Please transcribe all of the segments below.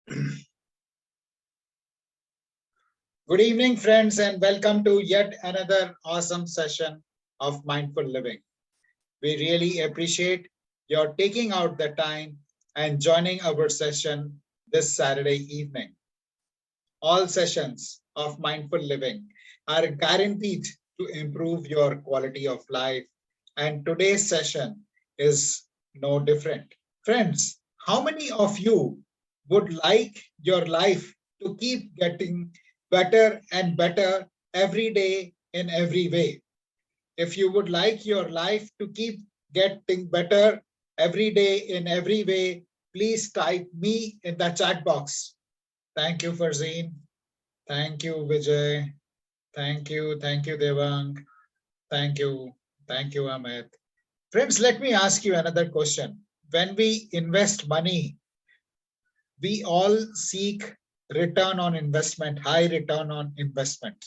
Good evening, friends, and welcome to yet another awesome session of Mindful Living. We really appreciate your taking out the time and joining our session this Saturday evening. All sessions of Mindful Living are guaranteed to improve your quality of life, and today's session is no different. Friends, how many of you would like your life to keep getting better and better every day in every way? If you would like your life to keep getting better every day in every way, please type me in the chat box. Thank you, Farzeen. Thank you, Vijay. Thank you, Devang. Thank you, Amit. Friends, let me ask you another question. When we invest money, we all seek return on investment, high return on investment.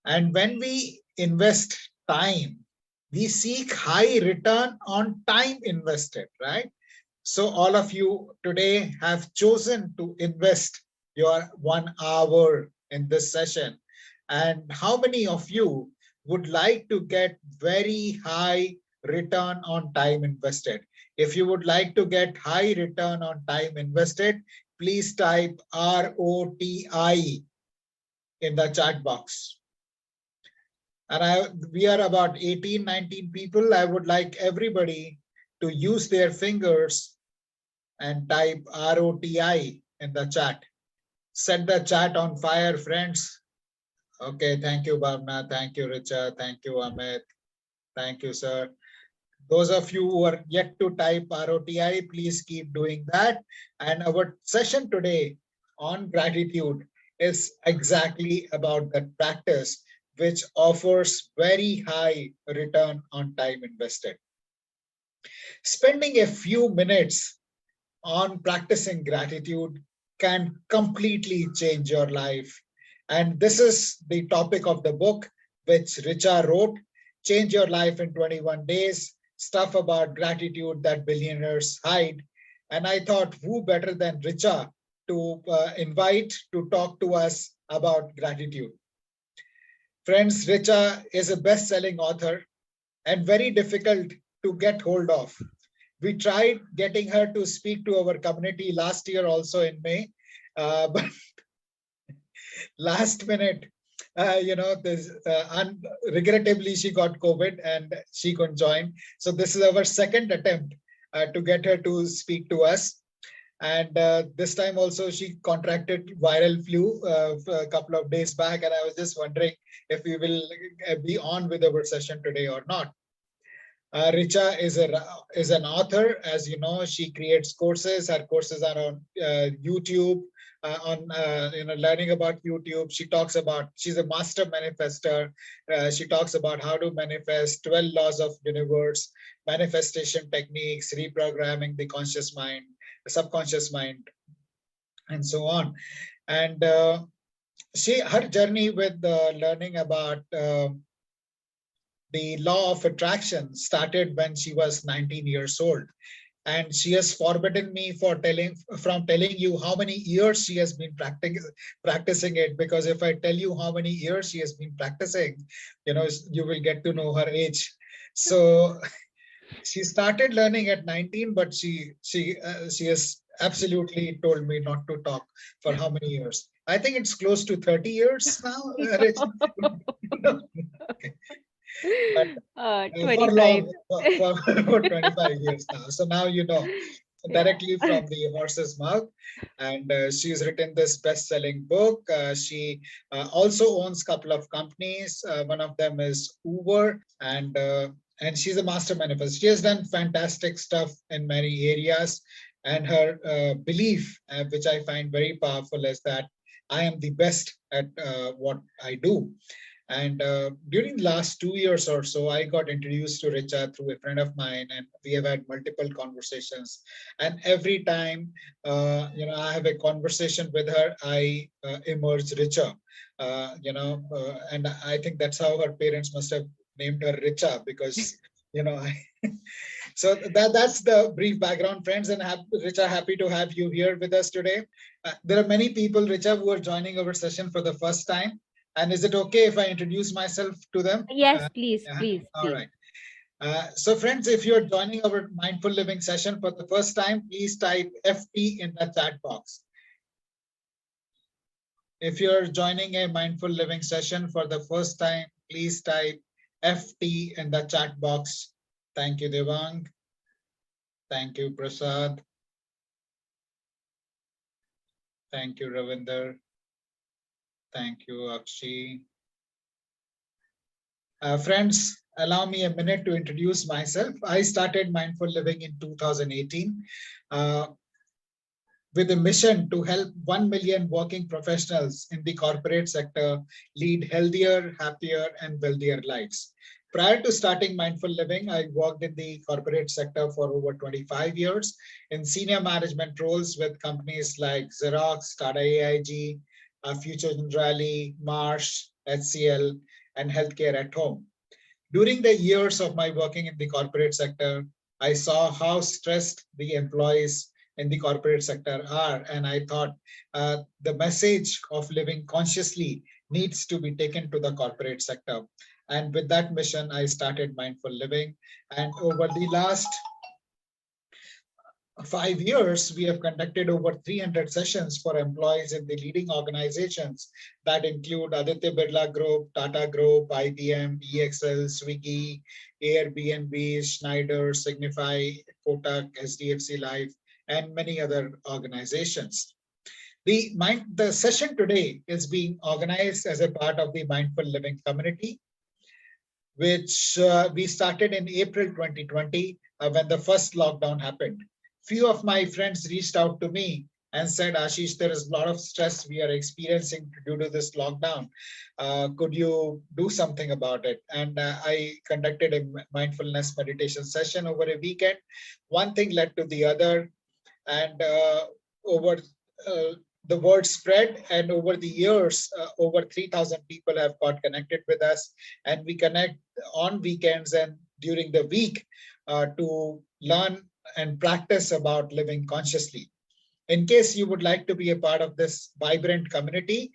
And when we invest time, we seek high return on time invested, right? So all of you today have chosen to invest your 1 hour in this session. And how many of you would like to get very high return on time invested? If you would like to get high return on time invested, please type ROTI in the chat box. And we are about 18, 19 people. I would like everybody to use their fingers and type ROTI in the chat. Set the chat on fire, friends. Okay, thank you, Bhavna. Thank you, Riccha. Thank you, Amit. Thank you, sir. Those of you who are yet to type ROTI, please keep doing that. And our session today on gratitude is exactly about that practice which offers very high return on time invested. Spending a few minutes on practicing gratitude can completely change your life. And this is the topic of the book which Riccha wrote, Change Your Life in 21 Days, Stuff About Gratitude That Billionaires Hide. And I thought, who better than Riccha to invite to talk to us about gratitude? Friends, Riccha is a best-selling author and very difficult to get hold of. We tried getting her to speak to our community last year also in May, but last minute, regrettably she got COVID and she couldn't join. So this is our second attempt to get her to speak to us. And this time also she contracted viral flu a couple of days back, and I was just wondering if we will be on with our session today or not. Riccha is an author. As you know, she creates courses. Her courses are on YouTube, on learning about YouTube. She's a master manifester. She talks about how to manifest 12 laws of universe, manifestation techniques, reprogramming the conscious mind, the subconscious mind, and so on. And her journey with learning about the law of attraction started when she was 19 years old. And she has forbidden me from telling you how many years she has been practicing it, because if I tell you how many years she has been practicing, you will get to know her age. So she started learning at 19, but she has absolutely told me not to talk for how many years. I think it's close to 30 years now. Okay. But for 25. long, for 25 years now. So now you know Yeah. directly from the horse's mouth. And she's written this best-selling book. She also owns a couple of companies. One of them is Uber, and she's a master manifestor. She has done fantastic stuff in many areas. And her belief, which I find very powerful, is that I am the best at what I do. And during the last 2 years or so, I got introduced to Riccha through a friend of mine, and we have had multiple conversations. And every time, I have a conversation with her, I emerge richer. And I think that's how her parents must have named her Riccha, because you know. So that's the brief background, friends, and Richa, happy to have you here with us today. There are many people, Richa, who are joining our session for the first time. And is it okay if I introduce myself to them? Yes, please, Yeah. please, All please. right. So friends, if you're joining our mindful living session for the first time, please type FT in the chat box. If you're joining a mindful living session for the first time, please type FT in the chat box. Thank you, Devang. Thank you, Prasad. Thank you, Ravinder. Thank you, Akshi. Friends, allow me a minute to introduce myself. I started mindful living in 2018. Uh, with a mission to help 1 million working professionals in the corporate sector lead healthier, happier, and wealthier lives. Prior to starting Mindful Living, I worked in the corporate sector for over 25 years in senior management roles with companies like Xerox, Tata AIG, Future Generali, Marsh, HCL, and Healthcare at Home. During the years of my working in the corporate sector, I saw how stressed the employees in the corporate sector are. And I thought the message of living consciously needs to be taken to the corporate sector. And with that mission, I started Mindful Living. And over the last 5 years, we have conducted over 300 sessions for employees in the leading organizations that include Aditya Birla Group, Tata Group, IBM, EXL, Swiggy, Airbnb, Schneider, Signify, Kotak, SDFC Life, and many other organizations. The session today is being organized as a part of the Mindful Living community, which we started in April 2020 when the first lockdown happened. Few of my friends reached out to me and said, Ashish, there is a lot of stress we are experiencing due to this lockdown. Could you do something about it? And I conducted a mindfulness meditation session over a weekend. One thing led to the other, and over uh, the word spread, and over the years over 3,000 people have got connected with us, and we connect on weekends and during the week to learn and practice about living consciously. In case you would like to be a part of this vibrant community,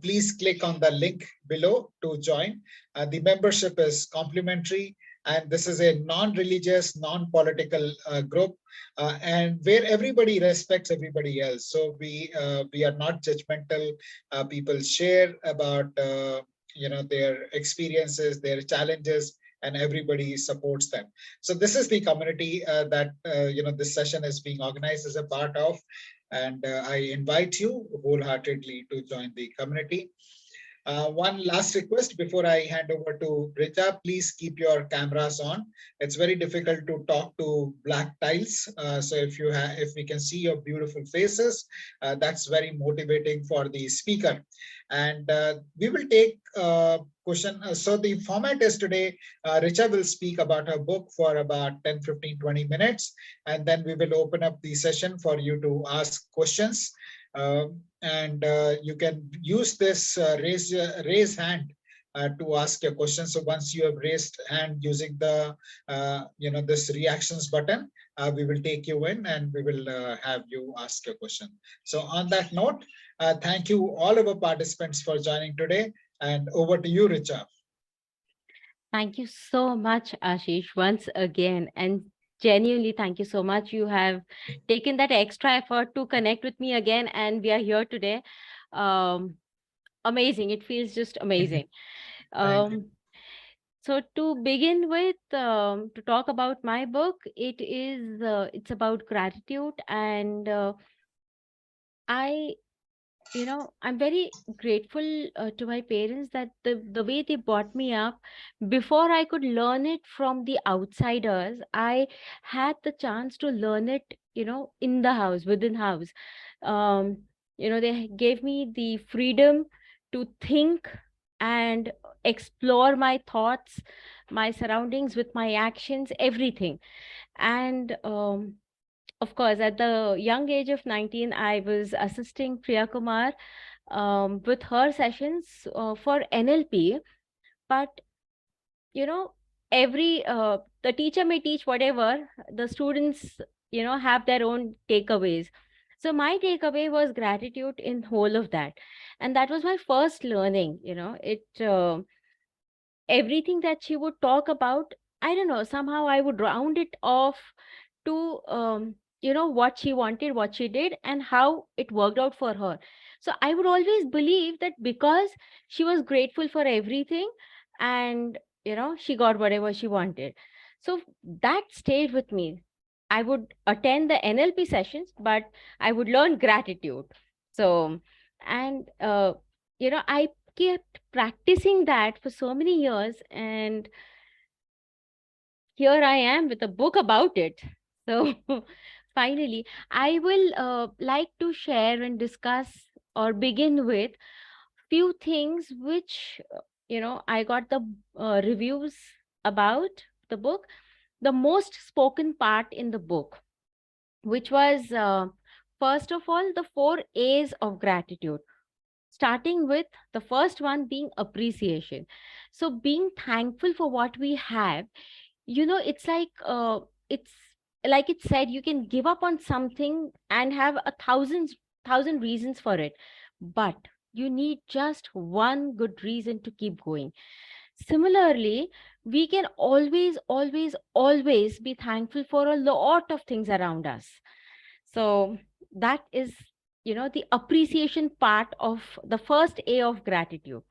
please click on the link below to join. The membership is complimentary, and this is a non-religious, non-political group, and where everybody respects everybody else. So we are not judgmental. People share about their experiences, their challenges, and everybody supports them. So this is the community that this session is being organized as a part of, and I invite you wholeheartedly to join the community. One last request before I hand over to Rita, please keep your cameras on. It's very difficult to talk to black tiles. So if we can see your beautiful faces, that's very motivating for the speaker. And we will take question. So the format is today, Richa will speak about her book for about 10, 15, 20 minutes, and then we will open up the session for you to ask questions. And you can use this raise hand to ask a question. So once you have raised hand using the this reactions button, we will take you in and we will have you ask your question. So on that note, thank you all of our participants for joining today, and over to you, Richa. Thank you so much, Ashish, once again. And genuinely, thank you so much. You have taken that extra effort to connect with me again, and we are here today. Um, Amazing. It feels just amazing. Thank you. Um, so to begin with, to talk about my book, it's about gratitude, and I I'm very grateful to my parents that the way they brought me up, before I could learn it from the outsiders, I had the chance to learn it, in the house, within house. um they gave me the freedom to think and explore my thoughts, my surroundings, with my actions, everything. And of course, at the young age of 19, I was assisting Priya Kumar with her sessions for NLP. But, you know, every the teacher may teach whatever, the students, have their own takeaways. So my takeaway was gratitude in whole of that. And that was my first learning. Everything that she would talk about, I don't know, somehow I would round it off to what she wanted, what she did, and how it worked out for her. So I would always believe that because she was grateful for everything, and she got whatever she wanted. So that stayed with me. I would attend the NLP sessions, but I would learn gratitude. So, and I kept practicing that for so many years, and here I am with a book about it. So finally, I will like to share and discuss or begin with few things which I got the reviews about the book, the most spoken part in the book, which was first of all the 4 A's of gratitude, starting with the first one being appreciation. So being thankful for what we have, it's like it said, you can give up on something and have a thousand reasons for it, but you need just one good reason to keep going. Similarly, we can always be thankful for a lot of things around us. So that is, the appreciation part of the first A of gratitude.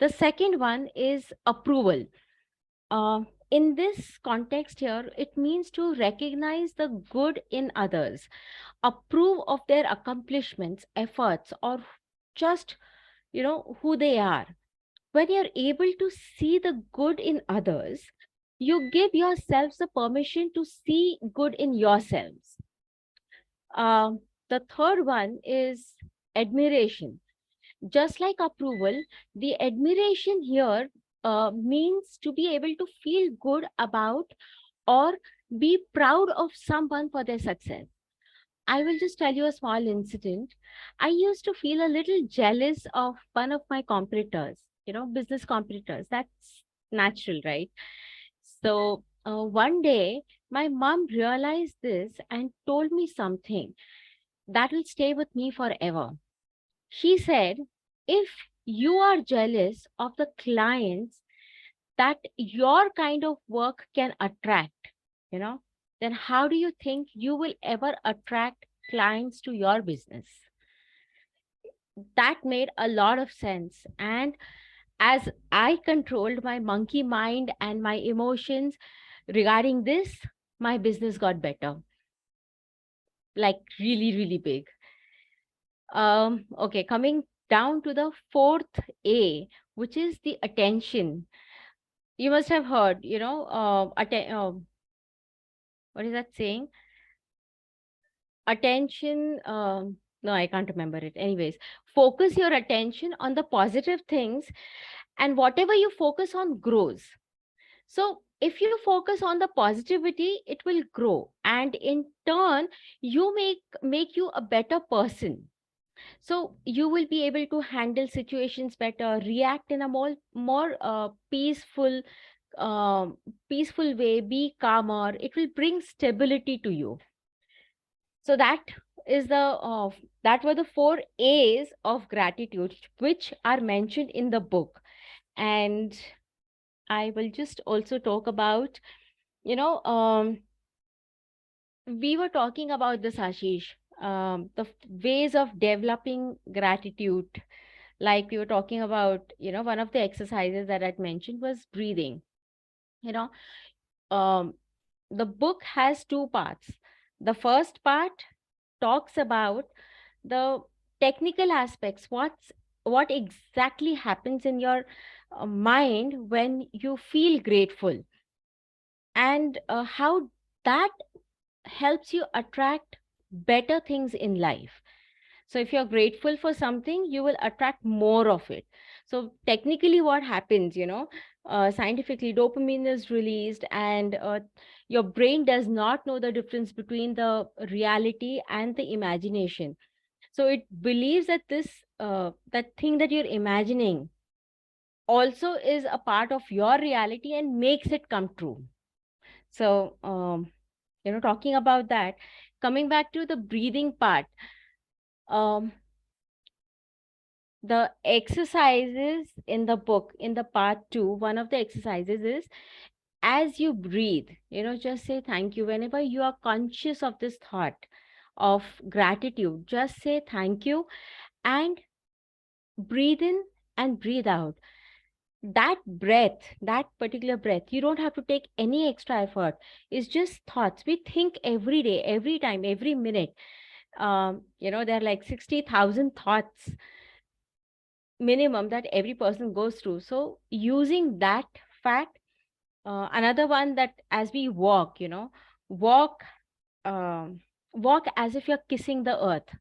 The second one is approval. In this context here, it means to recognize the good in others, approve of their accomplishments, efforts, or just, who they are. When you're able to see the good in others, you give yourselves the permission to see good in yourselves. The third one is admiration. Just like approval, the admiration here means to be able to feel good about or be proud of someone for their success. I will just tell you a small incident. I used to feel a little jealous of one of my competitors, business competitors. That's natural, right? So one day, my mom realized this and told me something that will stay with me forever. She said, if you are jealous of the clients that your kind of work can attract, then how do you think you will ever attract clients to your business? That made a lot of sense. And as I controlled my monkey mind and my emotions regarding this, my business got better, like really, really big. Okay, coming down to the fourth A, which is the attention. You must have heard, what is that saying? Attention. No, I can't remember it. Anyways, focus your attention on the positive things, and whatever you focus on grows. So if you focus on the positivity, it will grow, and in turn, you make you a better person. So you will be able to handle situations better, react in a more peaceful way, be calmer. It will bring stability to you. So is the that were the 4 A's of gratitude which are mentioned in the book. And I will just also talk about, you know we were talking about this, Ashish, ways of developing gratitude. Like we were talking about, one of the exercises that I'd mentioned was breathing. You know, um, the book has two parts. The first part talks about the technical aspects, what exactly happens in your mind when you feel grateful, and how that helps you attract better things in life. So if you're grateful for something, you will attract more of it. So technically what happens, scientifically, dopamine is released, and your brain does not know the difference between the reality and the imagination. So it believes that that thing that you're imagining also is a part of your reality and makes it come true. So, talking about that, coming back to the breathing part, um, the exercises in the book, in the part 2, one of the exercises is, as you breathe, just say thank you. Whenever you are conscious of this thought of gratitude, just say thank you and breathe in and breathe out. That breath, that particular breath, you don't have to take any extra effort. It's just thoughts we think every day, every time, every minute. There are like 60,000 thoughts minimum that every person goes through. So using that fact, another one, that as we walk, walk, um, walk as if you're kissing the earth.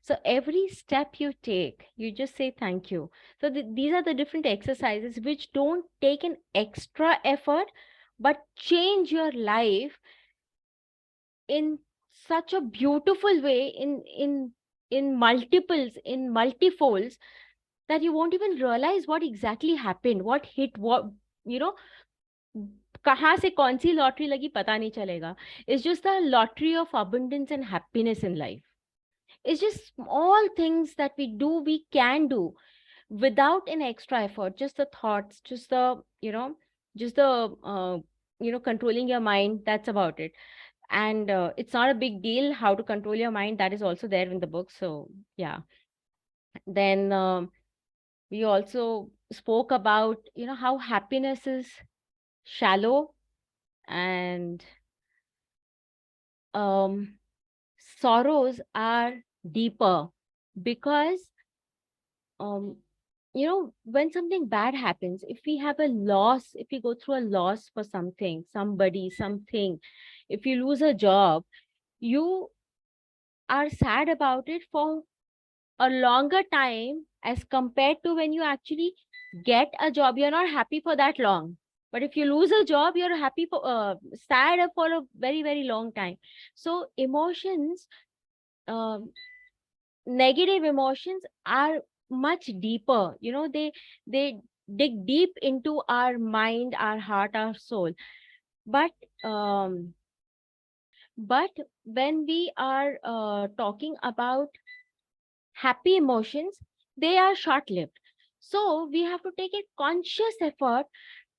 So every step you take, you just say thank you. So these are the different exercises which don't take an extra effort, but change your life in such a beautiful way, in multiples, in multifolds, that you won't even realize what exactly happened, what hit what, you know कहाँ से कौन सी lottery लगी पता नहीं चलेगा. It's just the lottery of abundance and happiness in life. It's just small things that we can do without an extra effort. Just the thoughts, just the, just the, controlling your mind. That's about it. And it's not a big deal how to control your mind. That is also there in the book. So, yeah. Then we also spoke about, how happiness is shallow, and um, sorrows are deeper, because um, when something bad happens, if we have a loss, if we go through a loss for something, somebody, something, if you lose a job, you are sad about it for a longer time as compared to when you actually get a job. You're not happy for that long. But if you lose a job, you're happy for sad for a very, very long time. So emotions, um, negative emotions are much deeper. They dig deep into our mind, our heart, our soul. But um, but when we are talking about happy emotions, they are short lived. So we have to take a conscious effort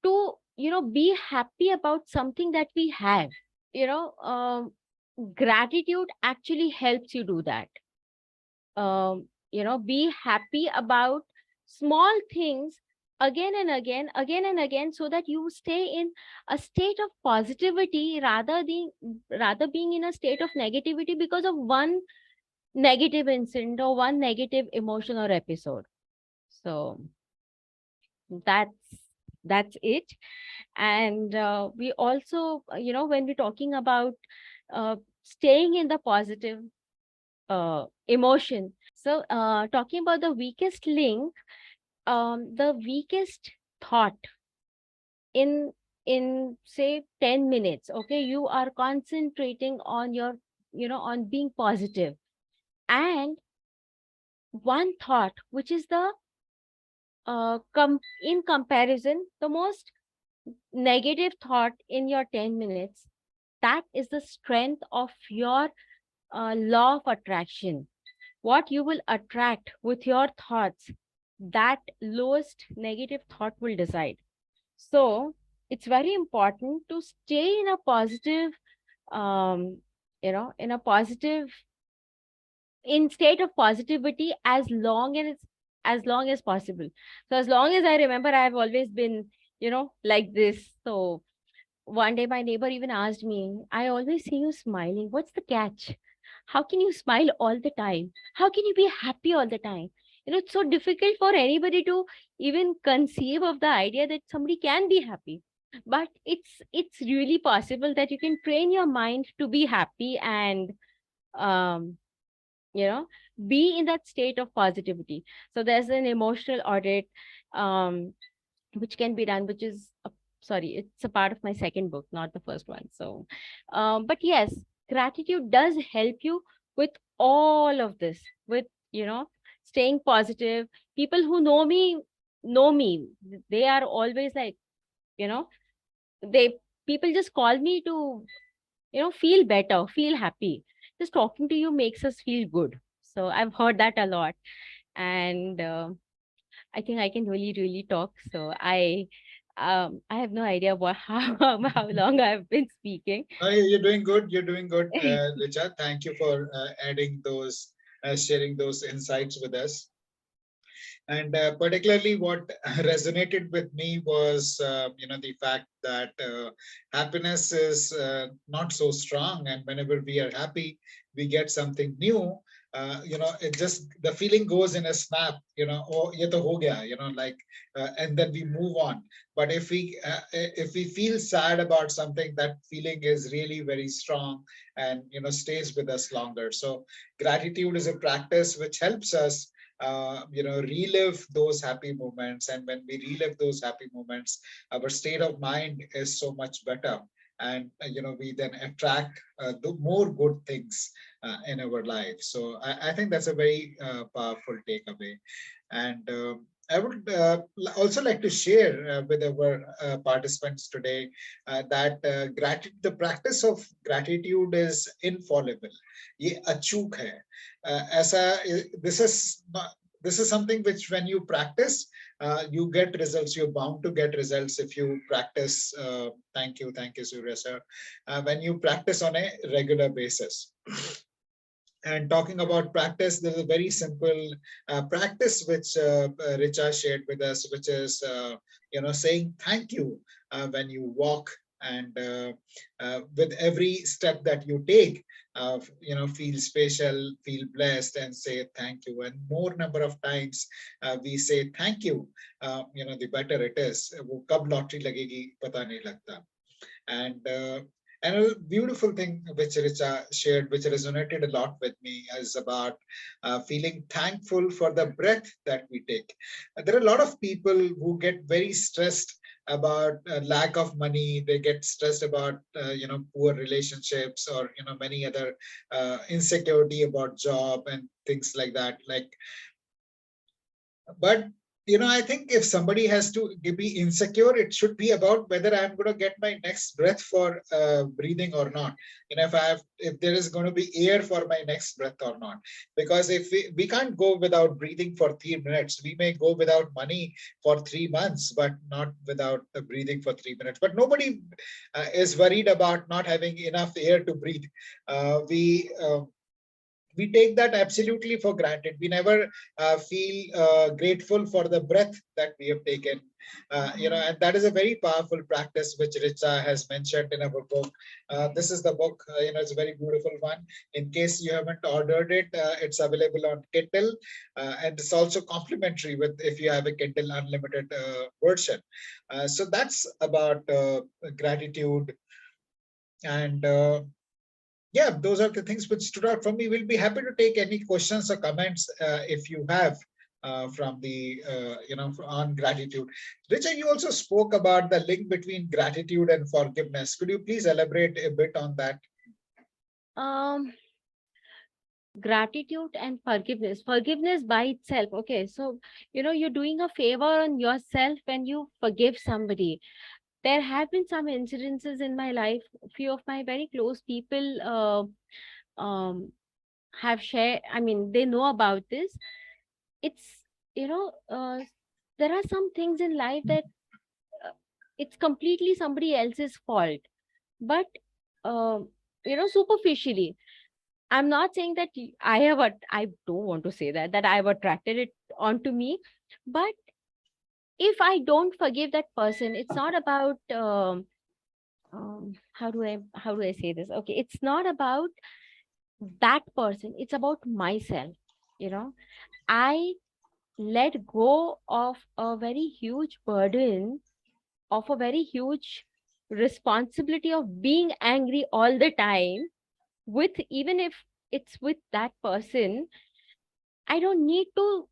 to, be happy about something that we have. you know um, Gratitude actually helps you do that. Be happy about small things again and again, so that you stay in a state of positivity, rather being in a state of negativity because of one negative incident or one negative emotion or episode. So that's that's it. And we also, when we're talking about staying in the positive emotion, so talking about the weakest link, the weakest thought in say 10 minutes, okay, you are concentrating on your, on being positive, and one thought which is the in comparison, the most negative thought in your 10 minutes, that is the strength of your law of attraction. What you will attract with your thoughts, that lowest negative thought will decide. So it's very important to stay in a positive, um, in a positive, in state of positivity as long as possible. So as long as I remember, I've always been, like this. So one day my neighbor even asked me, I always see you smiling. What's the catch? How can you smile all the time? How can you be happy all the time? It's so difficult for anybody to even conceive of the idea that somebody can be happy. But it's really possible that you can train your mind to be happy, and um, you know be in that state of positivity. So there's an emotional audit, um, which can be done, which is sorry, it's a part of my second book, not the first one. So but yes, gratitude does help you with all of this, with, staying positive. People who know me, they are always like, you know they people just call me to, feel better, feel happy. Just talking to you makes us feel good. So I've heard that a lot. And I think I can really, really talk. So I have no idea what how long I've been speaking. You're doing good. You're doing good, Richa. Thank you for adding those, sharing those insights with us. And particularly what resonated with me was, the fact that happiness is not so strong. And whenever we are happy, we get something new. It just, the feeling goes in a snap, oh, ye to ho gaya, like, and then we move on. But if we feel sad about something, that feeling is really very strong and, stays with us longer. So gratitude is a practice which helps us relive those happy moments. And when we relive those happy moments, our state of mind is so much better. And, we then attract the more good things in our life. So I think that's a very powerful takeaway. And I would also like to share with our participants today that the practice of gratitude is infallible. ये अचूक है. ऐसा, this is this is something which when you practice, you get results. You're bound to get results if you practice. Thank you, Surya sir. When you practice on a regular basis. And talking about practice, there's a very simple practice which Richa shared with us, which is saying thank you when you walk, and with every step that you take, feel special, feel blessed, and say thank you. And more number of times we say thank you, the better it is. वो कब lottery लगेगी पता नहीं लगता. And a beautiful thing which Richa shared, which resonated a lot with me, is about feeling thankful for the breath that we take. There are a lot of people who get very stressed about lack of money. They get stressed about poor relationships, or many other insecurity about job and things like that. But I think if somebody has to be insecure, it should be about whether I'm going to get my next breath for breathing or not. If there is going to be air for my next breath or not. Because if we can't go without breathing for 3 minutes, we may go without money for 3 months, but not without breathing for 3 minutes. But nobody is worried about not having enough air to breathe. We take that absolutely for granted. We never feel grateful for the breath that we have taken. And that is a very powerful practice which Richa has mentioned in our book. This is the book, it's a very beautiful one. In case you haven't ordered it, it's available on Kindle, and it's also complimentary with if you have a Kindle Unlimited version. So that's about gratitude. And yeah, those are the things which stood out for me. We'll be happy to take any questions or comments if you have from the, on gratitude. Richa, you also spoke about the link between gratitude and forgiveness. Could you please elaborate a bit on that? Gratitude and forgiveness. Forgiveness by itself. Okay, so you're doing a favor on yourself when you forgive somebody. There have been some incidences in my life. A few of my very close people have shared. I mean, they know about this. It's you know, there are some things in life that it's completely somebody else's fault, but superficially. I'm not saying that I don't want to say that I've attracted it onto me, but if I don't forgive that person, it's not about how do I say this? Okay, it's not about that person. It's about myself. I let go of a very huge burden, of a very huge responsibility of being angry all the time, with even if it's with that person. I don't need to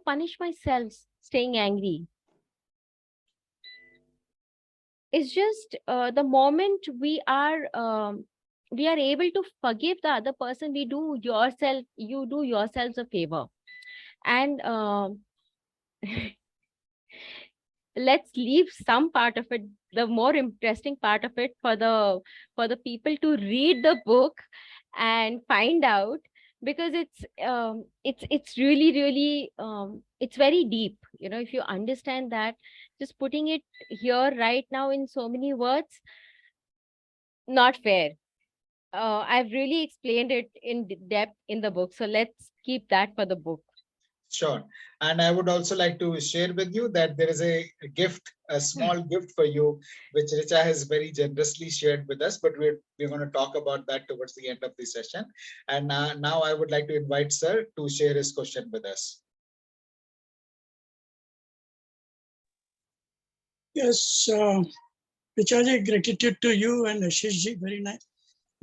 punish myself staying angry. It's just the moment we are able to forgive the other person, you do yourselves a favor. And let's leave some part of it, the more interesting part of it, for the people to read the book and find out, because it's really really it's very deep. If you understand that, just putting it here right now in so many words, not fair. I've really explained it in depth in the book, so let's keep that for the book. Sure. And I would also like to share with you that there is a gift, a small gift for you, which Richa has very generously shared with us, but we're going to talk about that towards the end of the session. And now I would like to invite Sir to share his question with us. Yes, Richaji, gratitude to you and Ashishji. Very nice.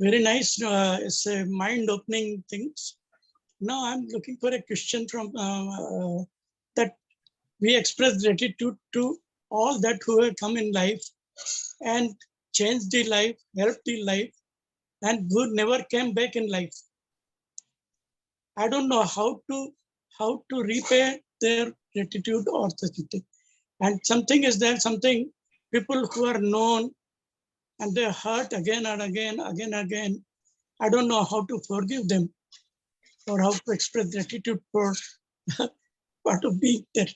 Very nice. It's a mind-opening things. Now I'm looking for a question from that we express gratitude to all that who have come in life and changed the life, helped the life, and who never came back in life. I don't know how to repay their gratitude or something. And something is there, something people who are known and they hurt again and again, again and again. I don't know how to forgive them or how to express gratitude for part of being there.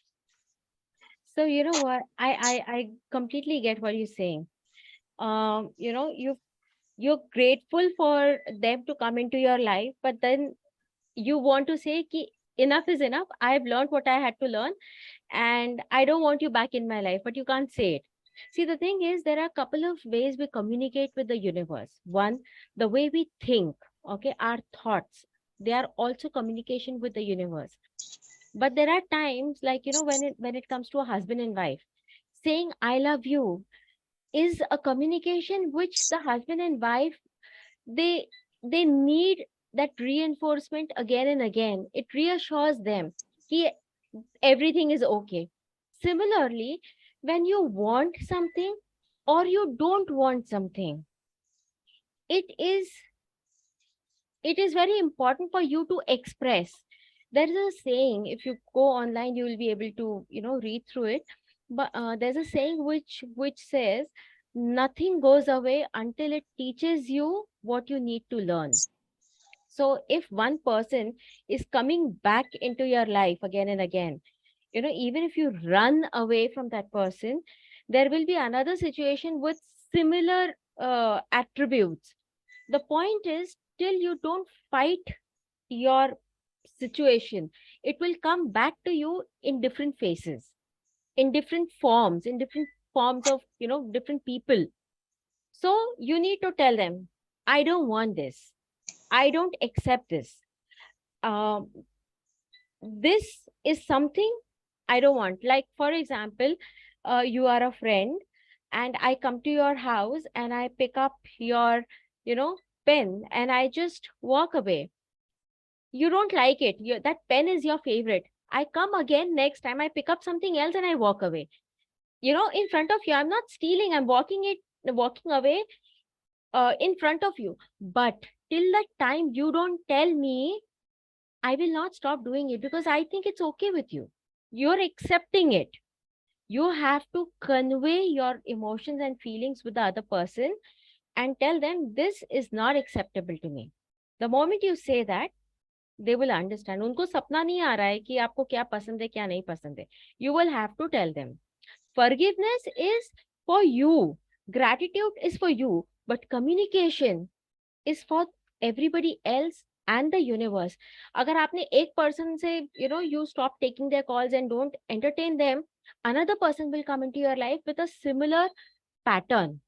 So you know what, I completely get what you're saying. You're grateful for them to come into your life, but then you want to say ki enough is enough, I've learned what I had to learn, and I don't want you back in my life, but you can't say it. See, the thing is, there are a couple of ways we communicate with the universe. One, the way we think, okay, our thoughts, they are also communication with the universe. But there are times, like, when it comes to a husband and wife, saying I love you is a communication which the husband and wife, they they need that reinforcement again and again. It reassures them that everything is okay. Similarly, when you want something or you don't want something, it is it is very important for you to express. There is a saying, if you go online you will be able to read through it, but there's a saying which says nothing goes away until it teaches you what you need to learn. So if one person is coming back into your life again and again, even if you run away from that person, there will be another situation with similar attributes. The point is, till you don't fight your situation, it will come back to you in different phases, in different forms of different people. So you need to tell them, I don't want this, I don't accept this. um, this is something I don't want. Like, for example, you are a friend and I come to your house and I pick up your, pen and I just walk away. You don't like it. That pen is your favorite. I come again next time, I pick up something else and I walk away. In front of you, I'm not stealing, I'm walking away in front of you. But till that time you don't tell me, I will not stop doing it because I think it's okay with you. You're accepting it. You have to convey your emotions and feelings with the other person and tell them this is not acceptable to me. The moment you say that, they will understand. उनको सपना नहीं आ रहा है कि आपको क्या पसंद है क्या नहीं पसंद है. You will have to tell them. Forgiveness is for you. Gratitude is for you. But communication is for everybody else and the universe. अगर आपने एक person से, you stop taking their calls and don't entertain them, another person will come into your life with a similar pattern.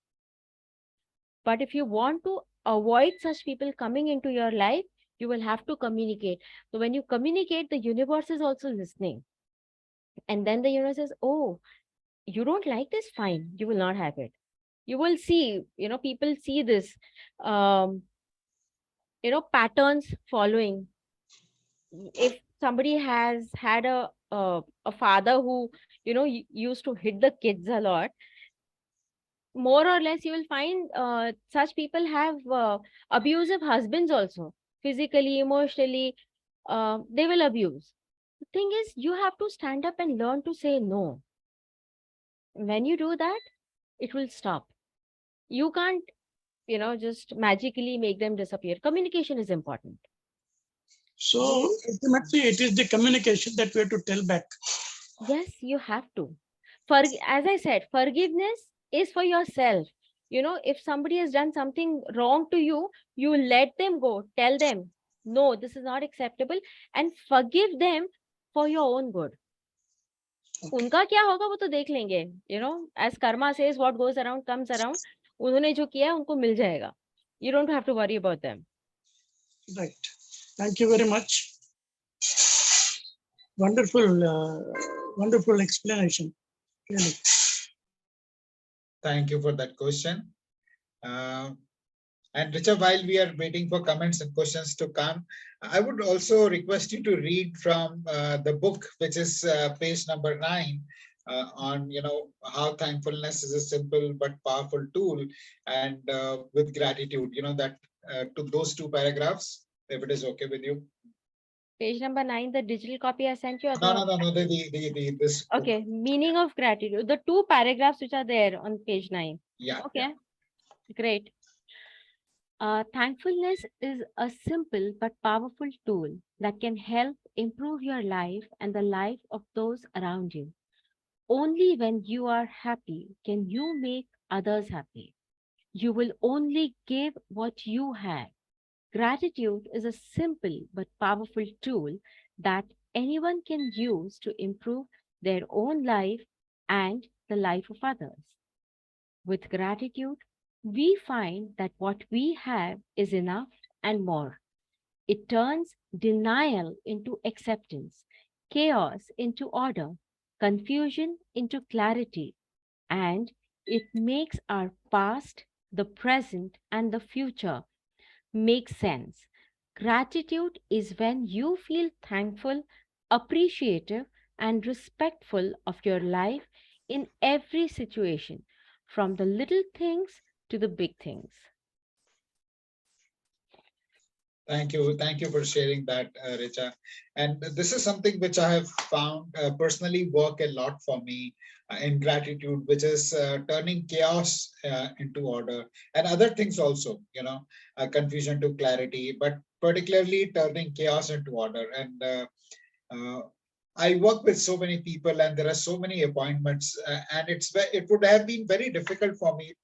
But if you want to avoid such people coming into your life, you will have to communicate. So when you communicate, the universe is also listening. And then the universe says, oh, you don't like this? Fine, you will not have it. You will see, people see this, um, patterns following. If somebody has had a father who used to hit the kids a lot, more or less you will find such people have abusive husbands also, physically, emotionally. They will abuse. The thing is, you have to stand up and learn to say no. When you do that, it will stop. You can't, just magically make them disappear. Communication is important. So ultimately, it is the communication that we have to tell back. Yes, you have to. As I said, forgiveness is for yourself. If somebody has done something wrong to you, you let them go. Tell them, no, this is not acceptable, and forgive them for your own good. उनका क्या होगा वो तो देख लेंगे. As karma says, what goes around comes around. उन्होंने जो किया है उनको मिल जाएगा. You don't have to worry about them. Right. Thank you very much. Wonderful, wonderful explanation. Really. Thank you for that question. And Riccha, while we are waiting for comments and questions to come, I would also request you to read from the book, which is page number 9, on how thankfulness is a simple but powerful tool, and with gratitude. That to those 2 paragraphs, if it is okay with you. Page number 9, the digital copy I sent you. No. This. Okay, meaning of gratitude. The 2 paragraphs which are there on page 9. Yeah. Okay, yeah. Great. Thankfulness is a simple but powerful tool that can help improve your life and the life of those around you. Only when you are happy can you make others happy. You will only give what you have. Gratitude is a simple but powerful tool that anyone can use to improve their own life and the life of others. With gratitude, we find that what we have is enough and more. It turns denial into acceptance, chaos into order, confusion into clarity, and it makes our past, the present, and the future make sense. Gratitude is when you feel thankful, appreciative, and respectful of your life in every situation, from the little things to the big things. Thank you for sharing that, Richa. And this is something which I have found personally work a lot for me in gratitude, which is turning chaos into order, and other things also, confusion to clarity, but particularly turning chaos into order. And uh, I work with so many people, and there are so many appointments, and it would have been very difficult for me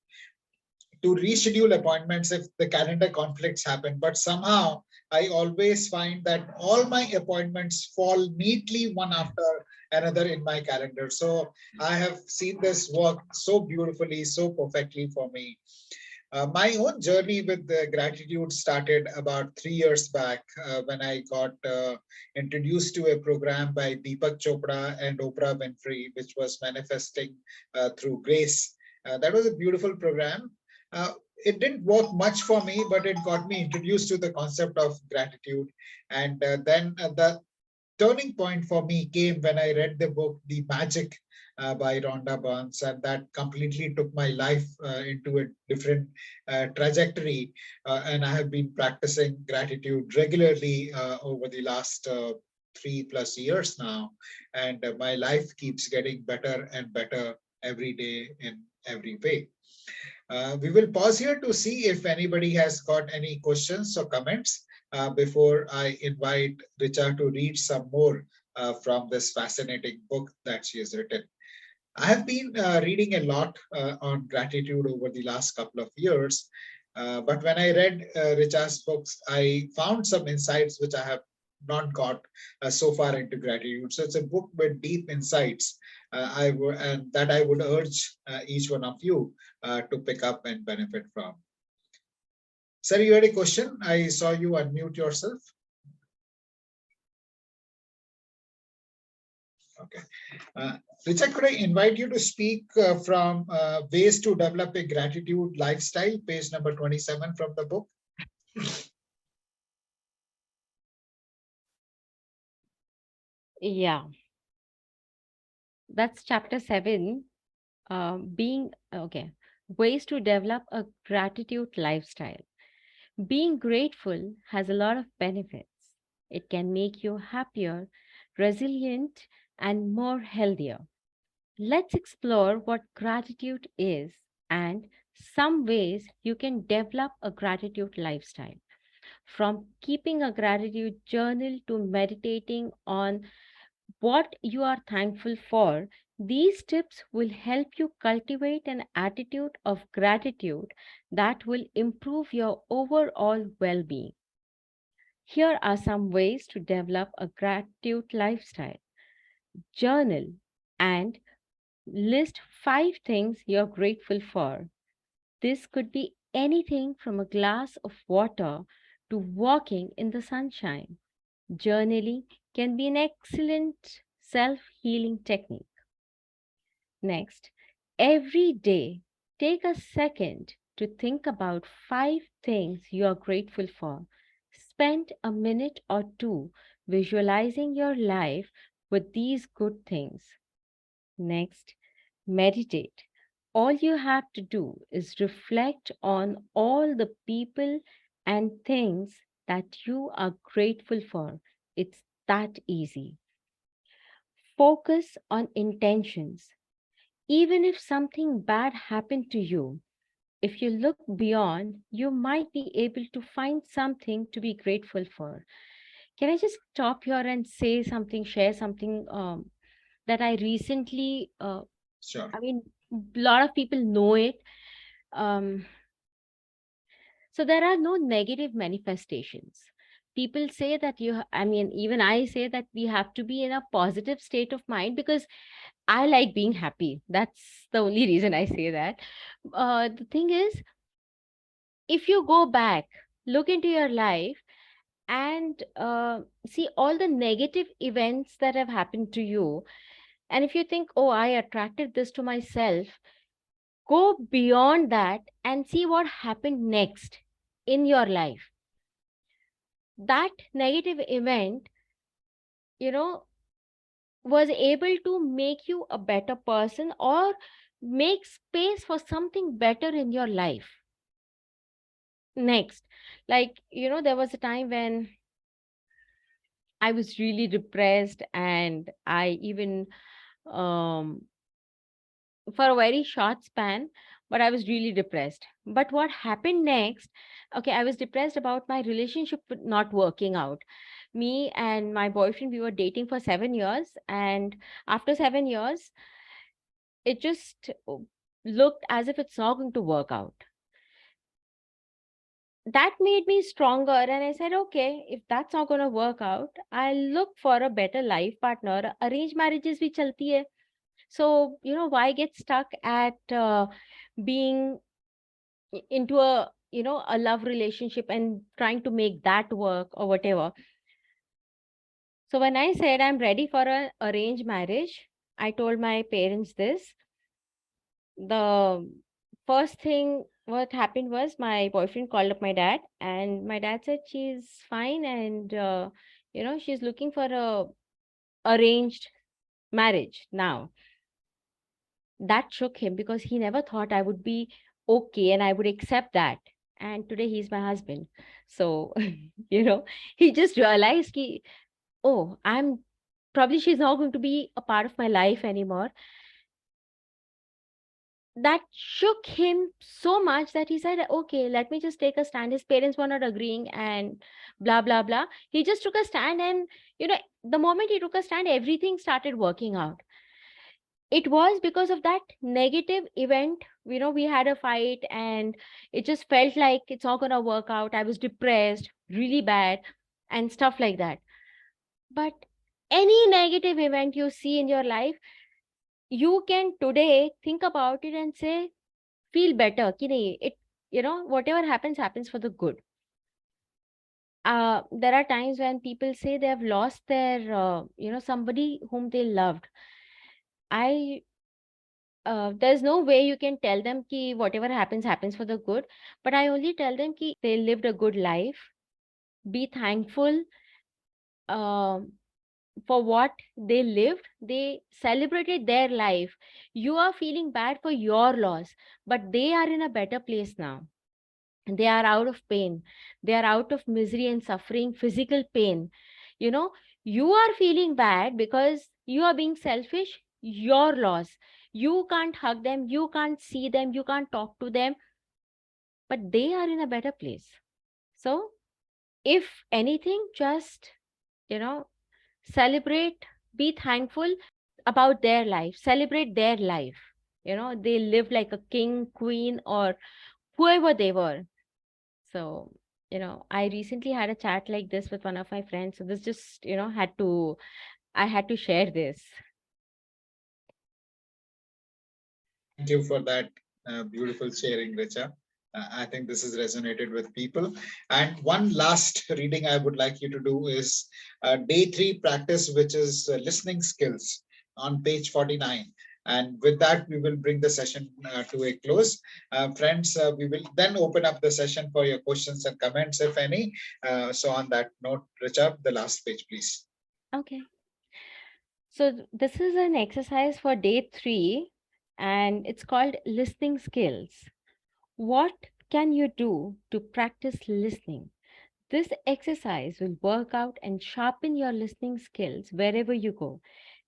to reschedule appointments if the calendar conflicts happen. But somehow I always find that all my appointments fall neatly one after another in my calendar. So I have seen this work so beautifully, so perfectly for me. My own journey with gratitude started about 3 years back when I got introduced to a program by Deepak Chopra and Oprah Winfrey, which was manifesting through grace. That was a beautiful program. It didn't work much for me, but it got me introduced to the concept of gratitude. And then the turning point for me came when I read the book, The Magic by Rhonda Burns, and that completely took my life into a different trajectory. And I have been practicing gratitude regularly over the last 3+ years now. And my life keeps getting better and better every day in every way. We will pause here to see if anybody has got any questions or comments before I invite Richa to read some more from this fascinating book that she has written. I have been reading a lot on gratitude over the last couple of years, but when I read Richa's books, I found some insights which I have not got so far into gratitude. So it's a book with deep insights, and that I would urge each one of you to pick up and benefit from. Sir, you had a question? I saw you unmute yourself. Okay. Richa, could I invite you to speak from ways to develop a gratitude lifestyle, page number 27 from the book? Yeah. That's chapter 7. Ways to develop a gratitude lifestyle. Being grateful has a lot of benefits. It can make you happier, resilient, and more healthier. let's explore what gratitude is and some ways you can develop a gratitude lifestyle. From keeping a gratitude journal to meditating on what you are thankful for, these tips will help you cultivate an attitude of gratitude that will improve your overall well being. Here are some ways to develop a gratitude lifestyle. Journal and list 5 things you're grateful for. This could be anything from a glass of water to walking in the sunshine. Journaling can be an excellent self healing technique. Next, every day, take a second to think about 5 things you are grateful for. Spend a minute or two visualizing your life with these good things. Next, meditate. All you have to do is reflect on all the people and things that you are grateful for. It's that easy. Focus on intentions. Even if something bad happened to you, if you look beyond, you might be able to find something to be grateful for. Can I just stop here and say something, share something that I recently, Sure. I mean, a lot of people know it. Um, so there are no negative manifestations. People say that I mean, even I say that we have to be in a positive state of mind because I like being happy. That's the only reason I say that. The thing is, if you go back, look into your life, and see all the negative events that have happened to you, and if you think, oh, I attracted this to myself, go beyond that and see what happened next in your life. That negative event, you know, was able to make you a better person or make space for something better in your life. Next, like, there was a time when I was really depressed, and I even, um, for a very short span, but I was really depressed. But what happened next? Okay, I was depressed about my relationship not working out. Me and my boyfriend, we were dating for 7 years, and after 7 years, it just looked as if it's not going to work out. That made me stronger, and I said, okay, if that's not going to work out, I'll look for a better life partner. Arranged marriages bhi chalti hai. So, why get stuck at being into a love relationship and trying to make that work or whatever. So when I said I'm ready for an arranged marriage, I told my parents this. The first thing what happened was my boyfriend called up my dad, and my dad said she's fine, and she's looking for a arranged marriage now. That shook him because he never thought I would be okay and I would accept that. And today he's my husband. So, he just realized ki, oh, she's not going to be a part of my life anymore. That shook him so much that he said, okay, let me just take a stand. His parents were not agreeing and blah, blah, blah. He just took a stand, and, the moment he took a stand, everything started working out. It was because of that negative event. We had a fight, and it just felt like it's not going to work out. I was depressed really bad and stuff like that. But any negative event you see in your life, you can today think about it and say, feel better ki nahi, whatever happens for the good. There are times when people say they have lost their somebody whom they loved. I There's no way you can tell them ki whatever happens for the good, but I only tell them ki they lived a good life. Be thankful um for what they lived. They celebrated their life. You are feeling bad for your loss, but they are in a better place now. They are out of pain. They are out of misery and suffering, physical pain. You know, you are feeling bad because you are being selfish. your loss. You can't hug them, you can't see them, you can't talk to them, but they are in a better place. So, if anything, just, you know, celebrate, be thankful about their life, celebrate their life. They lived like a king, queen, or whoever they were. So, I recently had a chat like this with one of my friends. So this just, I had to share this. Thank you for that beautiful sharing, Richa. I think this has resonated with people. And one last reading I would like you to do is day three practice, which is listening skills on page 49. And with that, we will bring the session to a close. Friends, we will then open up the session for your questions and comments, if any. So on that note, Richa, the last page, please. Okay. So this is an exercise for day 3, and it's called listening skills. What can you do to practice listening? This exercise will work out and sharpen your listening skills wherever you go.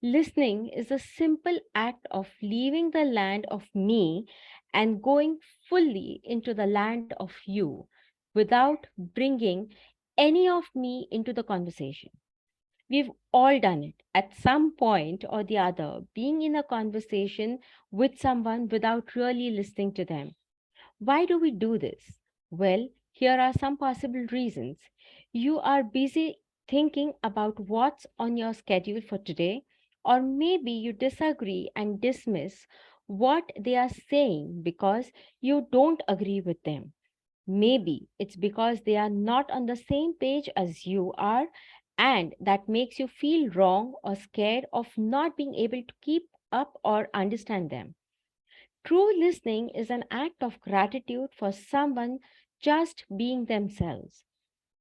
Listening is a simple act of leaving the land of me and going fully into the land of you without bringing any of me into the conversation. We've all done it at some point or the other, being in a conversation with someone without really listening to them. Why do we do this? Well, here are some possible reasons. You are busy thinking about what's on your schedule for today, or maybe you disagree and dismiss what they are saying because you don't agree with them. Maybe it's because they are not on the same page as you are, and that makes you feel wrong or scared of not being able to keep up or understand them. True listening is an act of gratitude for someone just being themselves.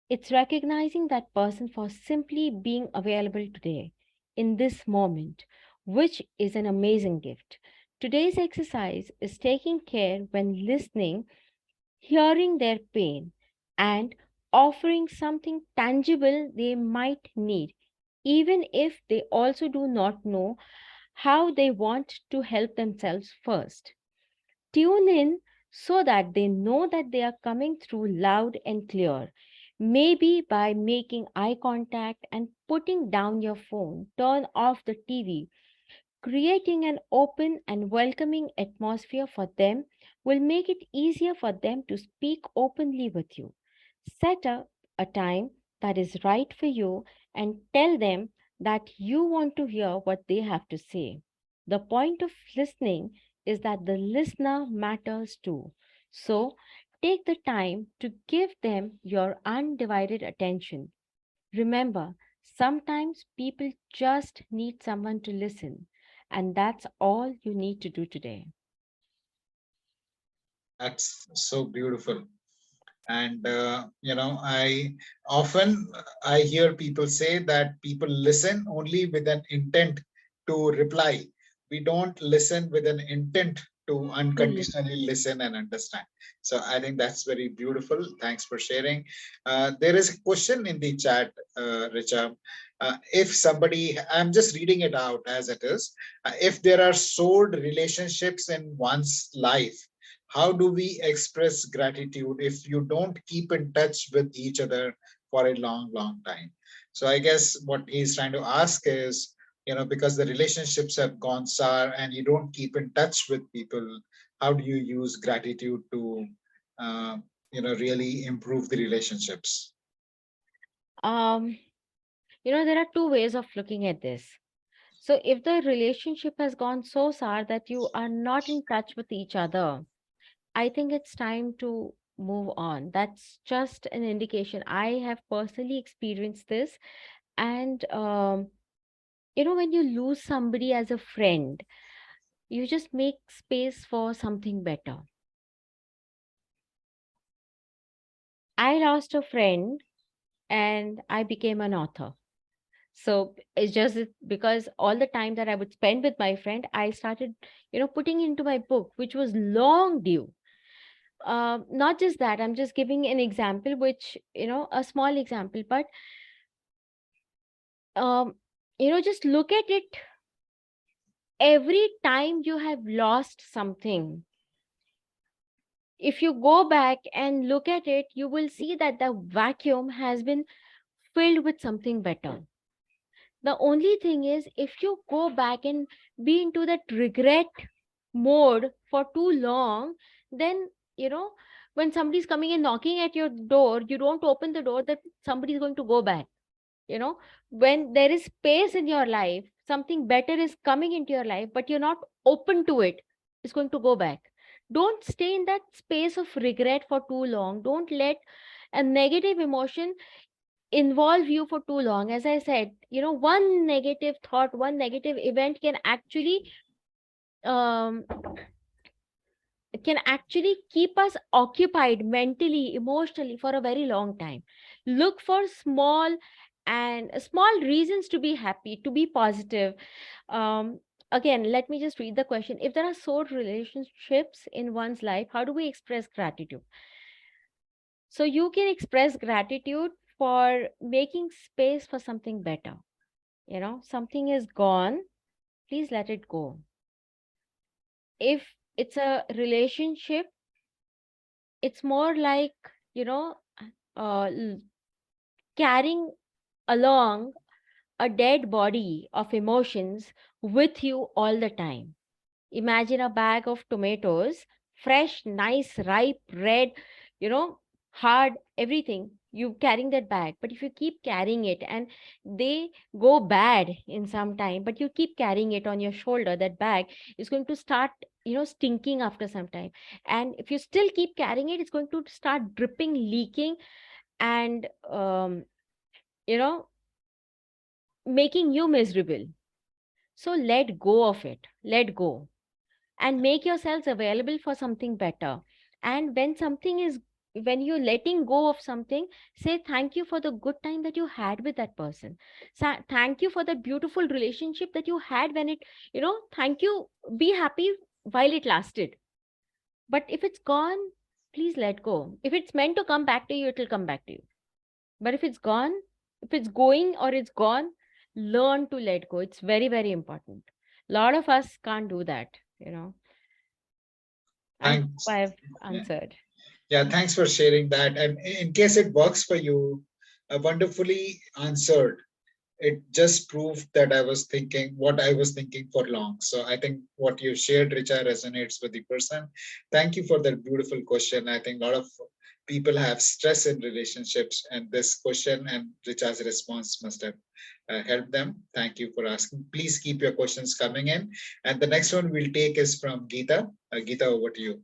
It's recognizing that person for simply being available today, in this moment, which is an amazing gift. Today's exercise is taking care when listening, hearing their pain, and offering something tangible they might need, even if they also do not know how they want to help themselves first. Tune in so that they know that they are coming through loud and clear. Maybe by making eye contact and putting down your phone, turn off the TV. Creating an open and welcoming atmosphere for them will make it easier for them to speak openly with you. Set up a time that is right for you and tell them that you want to hear what they have to say. The point of listening is that the listener matters too. So take the time to give them your undivided attention. Remember, sometimes people just need someone to listen, and that's all you need to do today. That's so beautiful. And I often I hear people say that people listen only with an intent to reply. We don't listen with an intent to Truly. unconditionally listen and understand. So I think that's very beautiful. Thanks for sharing. There is a question in the chat, Richa. If somebody, I'm just reading it out as it is, if there are souled relationships in one's life, how do we express gratitude if you don't keep in touch with each other for a long time? So I guess what he's trying to ask is, because the relationships have gone sour and you don't keep in touch with people, how do you use gratitude to uh, really improve the relationships? Um, there are two ways of looking at this. So, if the relationship has gone so far that you are not in touch with each other, I think it's time to move on. That's just an indication. I have personally experienced this. And, when you lose somebody as a friend, you just make space for something better. I lost a friend and I became an author. So it's just because all the time that I would spend with my friend, I started, putting into my book, which was long due. Not just that, I'm just giving an example, which, a small example, but, um, just look at it every time you have lost something, if you go back and look at it, you will see that the vacuum has been filled with something better. The only thing is, if you go back and be into that regret mode for too long, then, when somebody's coming and knocking at your door, you don't open the door, that somebody's going to go back. When there is space in your life, something better is coming into your life, but you're not open to it, it's going to go back. Don't stay in that space of regret for too long. Don't let a negative emotion involve you for too long. As I said, one negative thought, one negative event um, can actually keep us occupied mentally, emotionally for a very long time. Look for small reasons to be happy, to be positive. Again, let me just read the question. If there are sore relationships in one's life, how do we express gratitude? So you can express gratitude for making space for something better. Something is gone, please let it go. If it's a relationship, it's more like, uh, carrying along a dead body of emotions with you all the time. Imagine a bag of tomatoes, fresh, nice, ripe, red, you know, hard, everything. You carrying that bag, but if you keep carrying it and they go bad in some time, but you keep carrying it on your shoulder, that bag is going to start, stinking after some time. And if you still keep carrying it, it's going to start dripping, leaking, and you know, making you miserable. So let go of it. Let go and make yourselves available for something better. And when you're letting go of something, say thank you for the good time that you had with that person. Thank you for that beautiful relationship that you had when thank you. Be happy while it lasted. But if it's gone, please let go. If it's meant to come back to you, it'll come back to you. But if it's gone, if it's going or it's gone, learn to let go. It's very, very important. A lot of us can't do that. I hope Thanks. I've Yeah. answered. Yeah, thanks for sharing that. And in case it works for you, wonderfully answered. It just proved that I was thinking what I was thinking for long. So I think what you shared, Richa, resonates with the person. Thank you for that beautiful question. I think a lot of people have stress in relationships, and this question and Richa's response must have helped them. Thank you for asking. Please keep your questions coming in. And the next one we'll take is from Geeta. Geeta, over to you.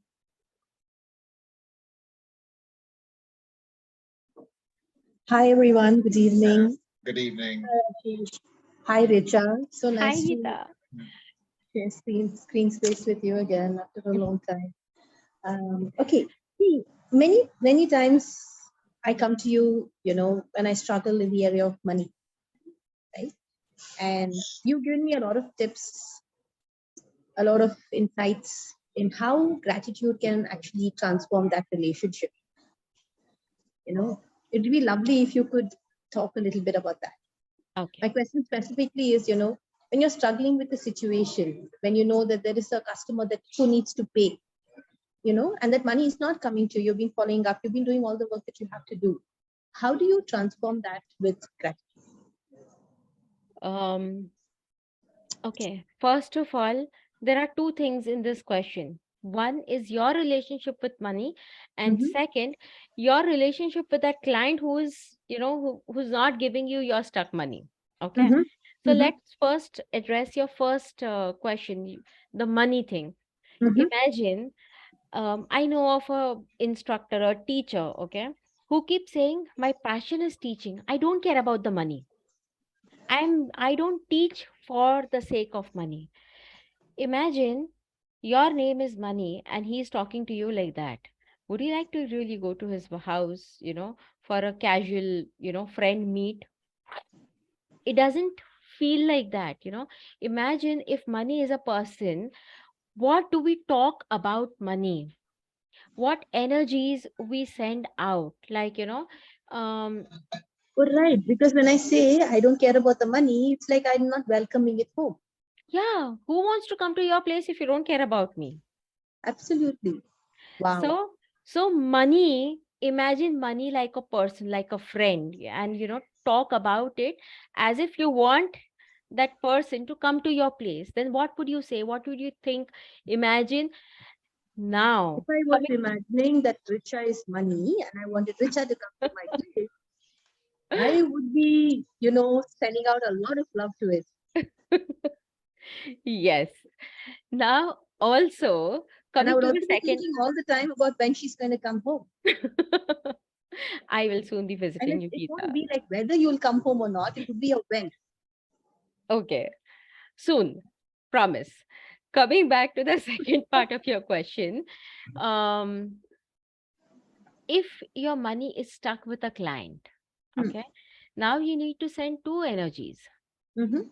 Hi everyone, good evening. Good evening. Hi Richa, so Hi, nice to Geeta. share screen space with you again after a long time. Okay, see, many times I come to you, when I struggle in the area of money, right? And you've given me a lot of tips, a lot of insights in how gratitude can actually transform that relationship. It'd be lovely if you could talk a little bit about that. Okay. My question specifically is, when you're struggling with the situation, when you know that there is a customer that who needs to pay, and that money is not coming to you, you've been following up, you've been doing all the work that you have to do. How do you transform that with gratitude? Okay. First of all, there are two things in this question. One is your relationship with money, and Mhm. second, your relationship with that client who is, who's not giving you your stuck money. Okay. Mhm. So Mhm. let's first address your first question, the money thing. Mhm. Imagine, I know of a instructor or teacher, okay, who keeps saying, my passion is teaching. I don't care about the money. I don't teach for the sake of money. Imagine your name is money and he's talking to you like that. Would you like to really go to his house, for a casual, friend meet? It doesn't feel like that. Imagine if money is a person, what do we talk about money? What energies we send out? Um, Oh, right. Because when I say I don't care about the money, it's like I'm not welcoming it home. Yeah, who wants to come to your place if you don't care about me? Absolutely. Wow. So money, imagine money like a person, like a friend, and talk about it as if you want that person to come to your place. Then what would you say? What would you think? Imagine If now. I was imagining that Riccha is money and I wanted Riccha to come to my place, I would be, sending out a lot of love to it. Yes. Now also And I coming would to also the be second. thinking all the time about when she's going to come home. I will soon be And visiting you, it Geeta. won't be like whether you'll come home or not, it would be a when. Okay, soon, promise. Coming back to the second part of your question, um, if your money is stuck with a client, Hmm. okay, now you need to send two energies. Mhm.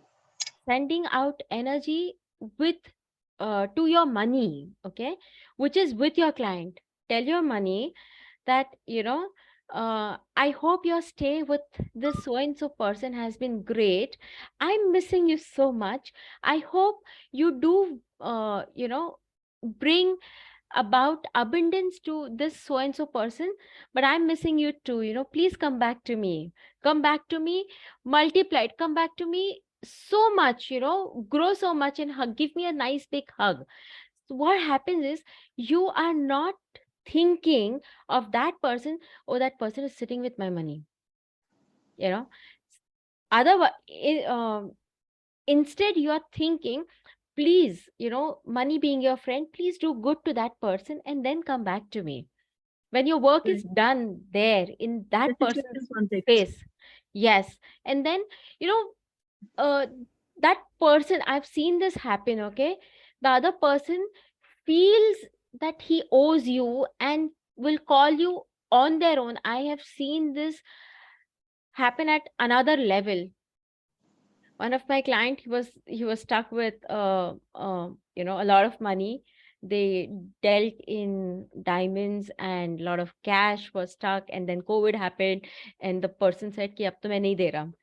Sending out energy with to your money, okay, which is with your client. Tell your money that I hope your stay with this so and so person has been great. I'm missing you so much. I hope you do bring about abundance to this so and so person, but I'm missing you too. Please come back to me. Come back to me multiplied. Come back to me so much, grow so much, and give me a nice big hug. So what happens is you are not thinking of that person. Oh, that person is sitting with my money. You know, otherwise, instead you are thinking, please, money being your friend, please do good to that person and then come back to me when your work is Right. done there in The that person's situation context. face. Yes. And then you know uh, that person, I've seen this happen, okay, the other person feels that he owes you and will call you on their own. I have seen this happen at another level. One of my client, he was stuck with a lot of money. They dealt in diamonds and a lot of cash was stuck, and then COVID happened, and the person said ki ab to main nahi de raha.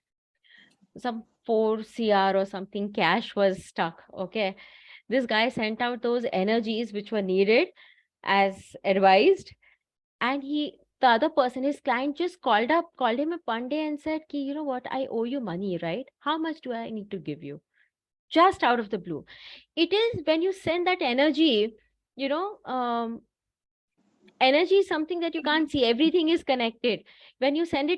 Some 4 cr or something cash was stuck, okay. This guy sent out those energies which were needed as advised, and the other person, his client, just called him up one day and said ki, you know what, I owe you money, right? How much do I need to give you? Just out of the blue. It is when you send that energy, you know um, energy is something that you can't see. Everything is connected. When you send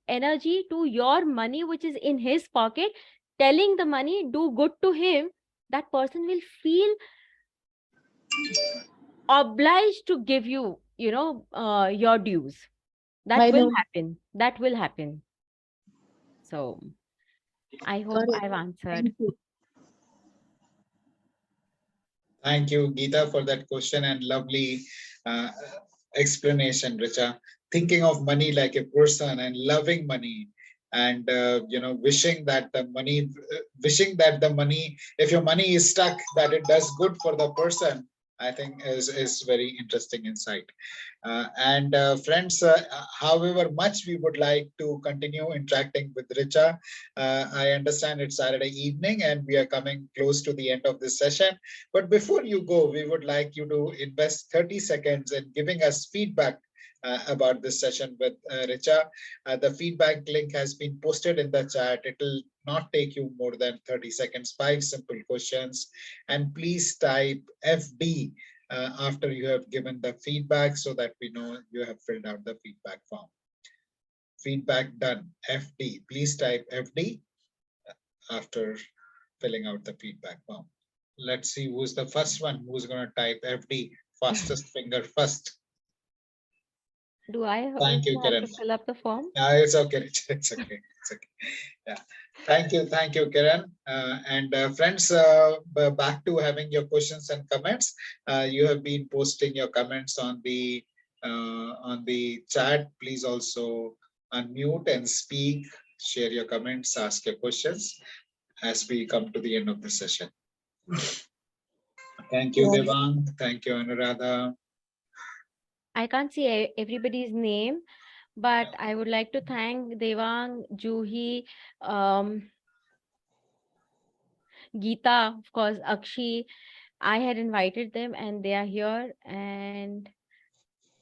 energy to your money which is in his pocket, telling the money do good to him, that person will feel obliged to give you, your dues. That I will know. happen. That will happen. So I hope Got it. I've answered. Thank you. Thank you, Geeta, for that question and lovely uh, explanation, Richa. Thinking of money like a person and loving money, and wishing that the money, if your money is stuck, that it does good for the person. I think is very interesting insight. And friends, however much we would like to continue interacting with Richa, I understand it's Saturday evening and we are coming close to the end of this session. But before you go, we would like you to invest 30 seconds in giving us feedback about this session with Richa. The feedback link has been posted in the chat. It will not take you more than 30 seconds, 5 simple questions. And please type FD after you have given the feedback so that we know you have filled out the feedback form. Feedback done, FD. Please type FD after filling out the feedback form. Let's see who's the first one who's going to type FD, fastest finger first. Do I Thank you, also have Kiran. to fill up the form? It's okay. It's okay. It's okay. Yeah. Thank you, Kiran. And friends, back to having your questions and comments. You have been posting your comments on the chat. Please also unmute and speak. Share your comments. Ask your questions as we come to the end of the session. Thank you, Yeah. Devang. Thank you, Anuradha. I can't see everybody's name, but I would like to thank Devang, Juhi, um, Geeta, of course, Akshi. I had invited them and they are here. And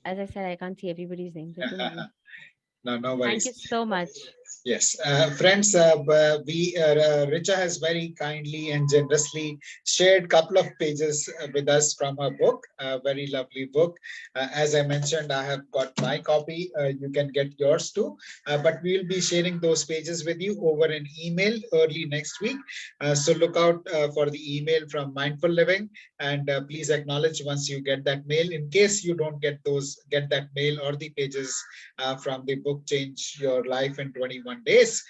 as I said, I can't see everybody's name. So No thank you worries. so much. Yes, friends, Richa has very kindly and generously shared couple of pages with us from her book, a very lovely book. As I mentioned, I have got my copy. You can get yours too, but we will be sharing those pages with you over an email early next week. So look out for the email from Mindful Living, and please acknowledge once you get that mail. In case you don't get that mail or the pages from the book Change Your Life in 21 Days,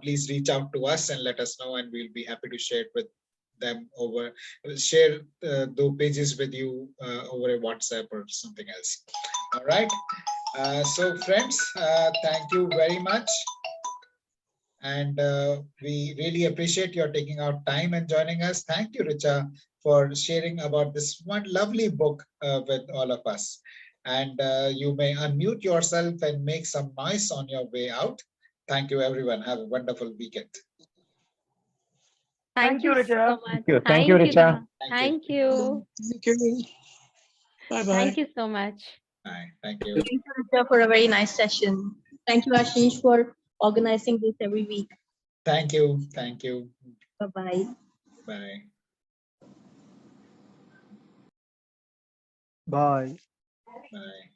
please reach out to us and let us know, and we'll be happy to share it with them over, share those pages with you over a WhatsApp or something else. All right. So friends, thank you very much. And we really appreciate your taking out time and joining us. Thank you, Richa, for sharing about this one lovely book with all of us. And you may unmute yourself and make some noise on your way out. Thank you, everyone. Have a wonderful weekend. Thank you so much. Thank you, Richa. Thank you. Thank you. Bye-bye. Thank you so much. Bye. Thank you. Thank you, Riccha, for a very nice session. Thank you, Ashish, for organizing this every week. Thank you. Thank you. Bye-bye. Bye. Bye. Bye.